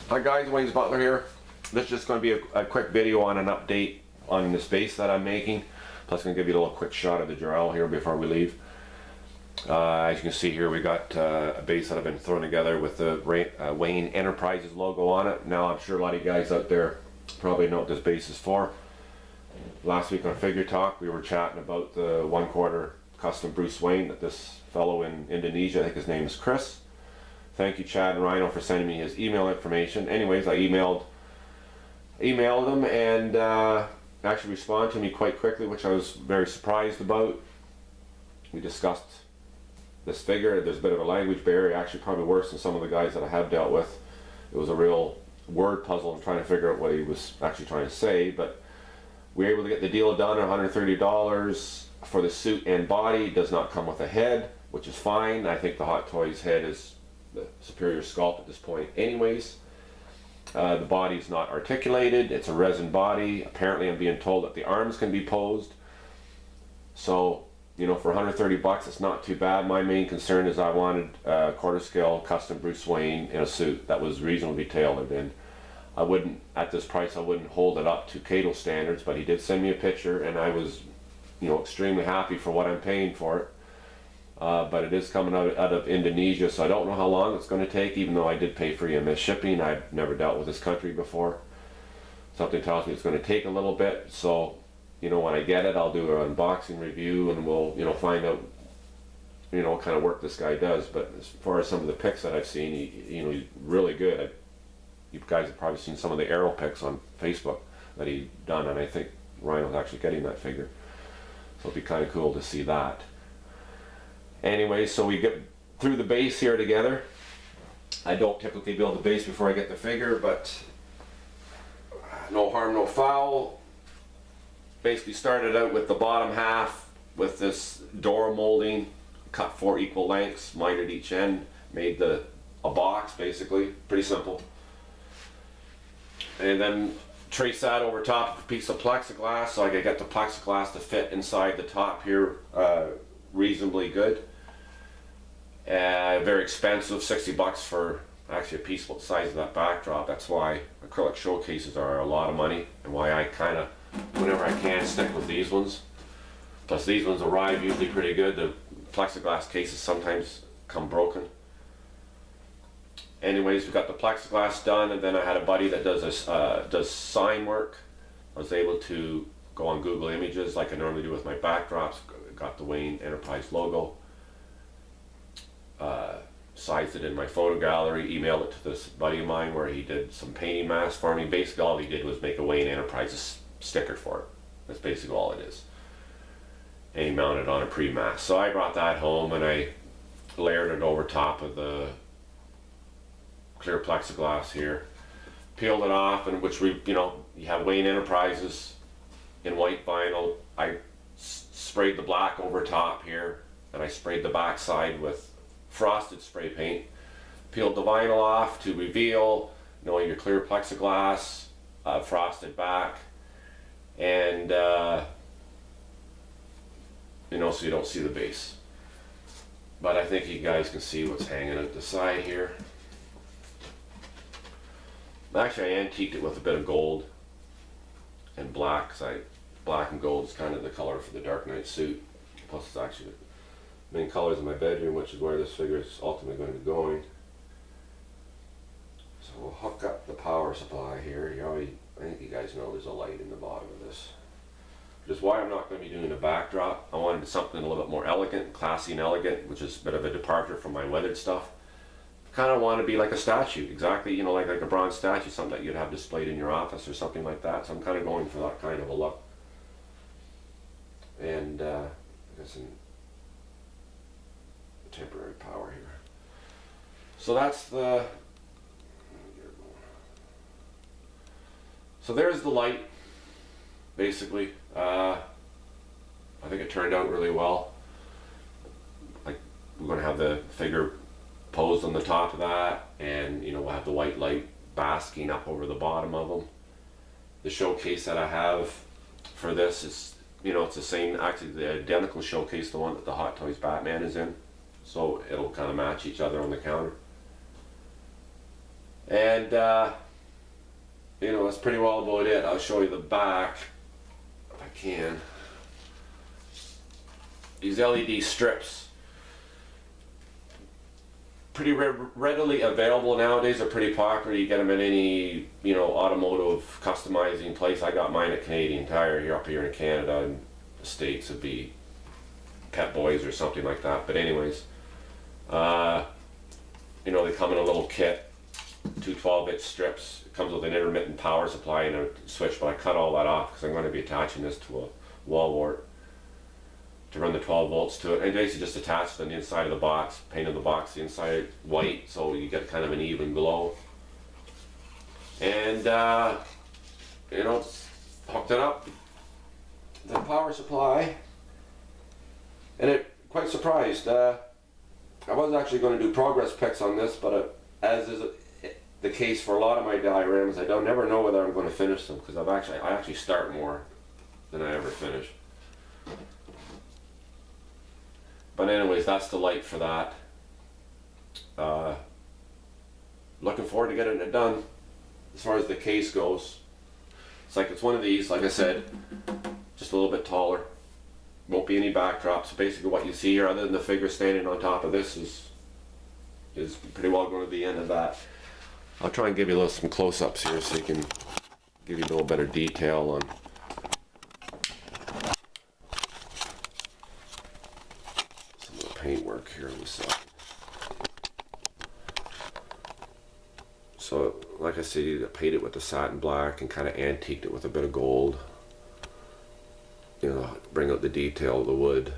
Hi guys, Wayne's Butler here. This is just going to be a quick video on an update on this base that I'm making. Plus I'm going to give you a little quick shot of the Jarrell here before we leave. As you can see here, we got a base that I've been throwing together with the Wayne Enterprises logo on it. Now I'm sure a lot of you guys out there probably know what this base is for. Last week on Figure Talk we were chatting about the 1/4 custom Bruce Wayne that this fellow in Indonesia, I think his name is Chris. Thank you, Chad and Rhino, for sending me his email information. Anyways, I emailed him and actually responded to me quite quickly, which I was very surprised about. We discussed this figure. There's a bit of a language barrier, actually probably worse than some of the guys that I have dealt with. It was a real word puzzle in trying to figure out what he was actually trying to say, but we were able to get the deal done at $130 for the suit and body. It does not come with a head, which is fine. I think the Hot Toys head is the superior sculpt at this point anyways. The body is not articulated. It's a resin body. Apparently I'm being told that the arms can be posed. So, you know, for 130 bucks it's not too bad. My main concern is I wanted a 1/4 scale custom Bruce Wayne in a suit that was reasonably tailored, and I wouldn't, at this price, I wouldn't hold it up to Cato standards, but he did send me a picture and I was, you know, extremely happy for what I'm paying for it. But it is coming out of Indonesia, so I don't know how long it's going to take, even though I did pay for EMS shipping. I've never dealt with this country before. Something tells me it's going to take a little bit, so, you know, when I get it, I'll do an unboxing review and we'll, you know, find out, you know, what kind of work this guy does. But as far as some of the pics that I've seen, you know, he's really good. You guys have probably seen some of the aerial pics on Facebook that he done, and I think Rhino's actually getting that figure. So it'd be kind of cool to see that. Anyway, so we get through the base here together. I don't typically build the base before I get the figure, but no harm, no foul. Basically started out with the bottom half with this door molding, cut 4 equal lengths, mitered at each end, made a box basically, pretty simple. And then trace that over top of a piece of plexiglass so I could get the plexiglass to fit inside the top here reasonably good. Very expensive, 60 bucks for actually a piece about the size of that backdrop. That's why acrylic showcases are a lot of money, and why I kind of, whenever I can, stick with these ones. Plus these ones arrive usually pretty good. The plexiglass cases sometimes come broken. Anyways, we got the plexiglass done, and then I had a buddy that does sign work. I was able to go on Google Images like I normally do with my backdrops. Got the Wayne Enterprise logo, sized it in my photo gallery, emailed it to this buddy of mine where he did some painting masks for me. Basically all he did was make a Wayne Enterprises sticker for it. That's basically all it is. And he mounted it on a pre-mask. So I brought that home and I layered it over top of the clear plexiglass here. Peeled it off, and which we, you know, you have Wayne Enterprises in white vinyl. I sprayed the black over top here, and I sprayed the back side with frosted spray paint. Peeled the vinyl off to reveal, you know, your clear plexiglass, frosted back, and you know, so you don't see the base. But I think you guys can see what's hanging out the side here. Actually, I antiqued it with a bit of gold and black, because black and gold is kind of the color for the Dark Knight suit. Plus it's actually the main colors in my bedroom, which is where this figure is ultimately going to be going. So we'll hook up the power supply here. I think you guys know there's a light in the bottom of this. Which is why I'm not going to be doing a backdrop. I wanted something a little bit more elegant, classy and elegant, which is a bit of a departure from my weathered stuff. Kind of want to be like a statue, exactly, you know, like a bronze statue, something that you'd have displayed in your office or something like that. So I'm kind of going for that kind of a look. And I guess in temporary power here. So that's the. So there's the light, basically. I think it turned out really well. Like, we're going to have the figure posed on the top of that, and you know, we'll have the white light basking up over the bottom of them. The showcase that I have for this is, you know, it's the same, actually the identical showcase, the one that the Hot Toys Batman is in, so it'll kind of match each other on the counter. And you know, that's pretty well about it. I'll show you the back if I can. These LED strips, pretty readily available nowadays. They're pretty popular. You get them at any, you know, automotive customizing place. I got mine at Canadian Tire here, up here in Canada. In the States would be Pet Boys or something like that. But anyways, you know, they come in a little kit, two 12-inch strips. It comes with an intermittent power supply and a switch, but I cut all that off because I'm going to be attaching this to a wall wart to run the 12 volts to it. And basically just attached on the inside of the box, painted the box the inside white so you get kind of an even glow. And you know, hooked it up, the power supply, and it quite surprised. I was actually going to do progress pics on this, but as is the case for a lot of my dioramas, I don't never know whether I'm going to finish them because I actually start more than I ever finish. But anyways, that's the Lite for that. Looking forward to getting it done. As far as the case goes, it's one of these, like I said, just a little bit taller. Won't be any backdrop. So basically what you see here, other than the figure standing on top of this, is pretty well going to be the end of that. I'll try and give you some close-ups here so you can give you a little better detail on paintwork here in the side. So like I said, you painted with the satin black and kind of antiqued it with a bit of gold, you know, bring out the detail of the wood.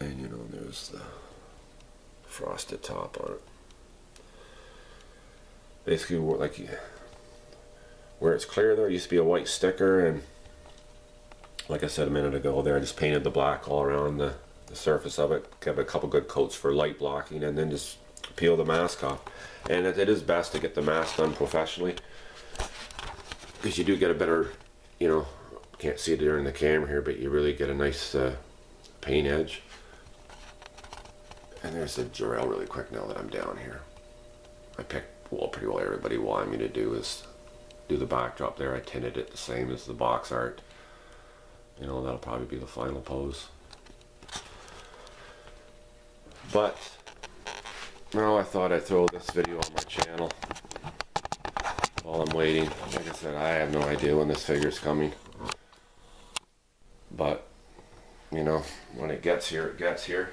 And you know, there's the frosted top on it. Basically, like where it's clear there used to be a white sticker, and like I said a minute ago there, I just painted the black all around the surface of it, give it a couple good coats for light blocking, and then just peel the mask off. And it is best to get the mask done professionally because you do get a better, you know, can't see it during the camera here, but you really get a nice paint edge. And there's the Jarrell really quick now that I'm down here. I picked, well, pretty well everybody wanted me to do is do the backdrop there. I tinted it the same as the box art. You know, that'll probably be the final pose. But now I thought I'd throw this video on my channel while I'm waiting. Like I said, I have no idea when this figure's coming. But, you know, when it gets here, it gets here.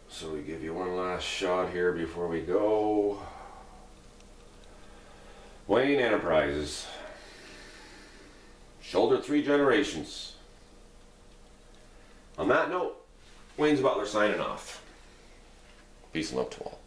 So we give you one last shot here before we go. Wayne Enterprises. Shouldered 3 generations. On that note, Wayne's Butler signing off. Peace and love to all.